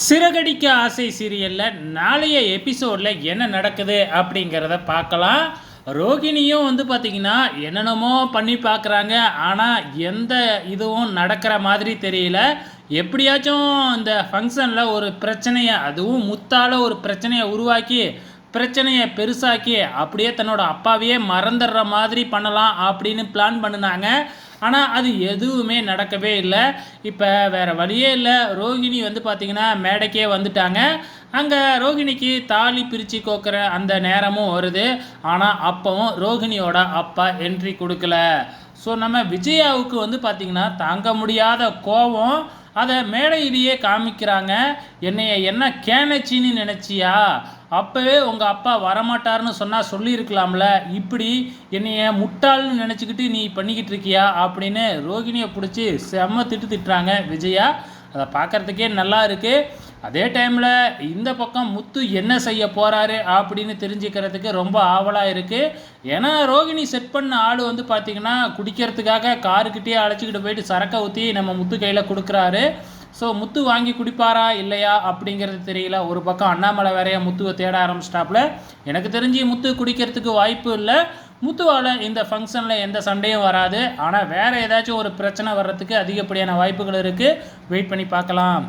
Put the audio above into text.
சிறகடிக்க ஆசை சீரியலில் நாளைய எபிசோடில் என்ன நடக்குது அப்படிங்கிறத பார்க்கலாம். ரோகிணியும் பார்த்திங்கன்னா என்னென்னமோ பண்ணி பார்க்குறாங்க. ஆனால் எந்த இதுவும் நடக்கிற மாதிரி தெரியல. எப்படியாச்சும் இந்த ஃபங்க்ஷனில் ஒரு பிரச்சனையை, அதுவும் முத்தால் ஒரு பிரச்சனையை உருவாக்கி பிரச்சனையை பெருசாக்கி அப்படியே தன்னோட அப்பாவையே மறந்துடுற மாதிரி பண்ணலாம் அப்படின்னு பிளான் பண்ணினாங்க. ஆனால் அது எதுவுமே நடக்கவே இல்லை. இப்போ வேறு வழியே இல்லை. ரோகிணி பார்த்திங்கன்னா மேடைக்கே வந்துட்டாங்க. அங்கே ரோகிணிக்கு தாலி பிரித்து கோக்கிற அந்த நேரமும் வருது. ஆனால் அப்பவும் ரோகிணியோட அப்பா என்ட்ரி கொடுக்கல. ஸோ நம்ம விஜயாவுக்கு பார்த்திங்கன்னா தாங்க முடியாத கோபம். அதை மேடையிலேயே காமிக்கிறாங்க. என்னைய என்ன கேனச்சின்னு நினச்சியா? அப்போவே உங்கள் அப்பா வரமாட்டார்னு சொன்னால் சொல்லியிருக்கலாம்ல. இப்படி என்னைய முட்டாள்னு நினச்சிக்கிட்டு நீ பண்ணிக்கிட்டு இருக்கியா அப்படின்னு ரோகிணியை பிடிச்சி செம்ம திட்டுறாங்க விஜயா. அதை பார்க்குறதுக்கே நல்லா இருக்குது. அதே டைமில் இந்த பக்கம் முத்து என்ன செய்ய போகிறாரு அப்படின்னு தெரிஞ்சுக்கிறதுக்கு ரொம்ப ஆவலாக இருக்குது. ஏன்னா ரோகிணி செட் பண்ண ஆள் பார்த்திங்கன்னா குடிக்கிறதுக்காக காருக்கிட்டே அழைச்சிக்கிட்டு போயிட்டு சரக்கை ஊற்றி நம்ம முத்து கையில் கொடுக்குறாரு. ஸோ முத்து வாங்கி குடிப்பாரா இல்லையா அப்படிங்கிறது தெரியல. ஒரு பக்கம் அண்ணாமலை வேறையா முத்துவை தேட ஆரம்பிச்சிட்டாப்புல. எனக்கு தெரிஞ்சு முத்து குடிக்கிறதுக்கு வாய்ப்பு இல்லை. முத்துவால் இந்த ஃபங்க்ஷனில் எந்த சண்டையும் வராது. ஆனால் வேறு ஏதாச்சும் ஒரு பிரச்சனை வர்றதுக்கு அதிகப்படியான வாய்ப்புகள் இருக்குது. வெயிட் பண்ணி பார்க்கலாம்.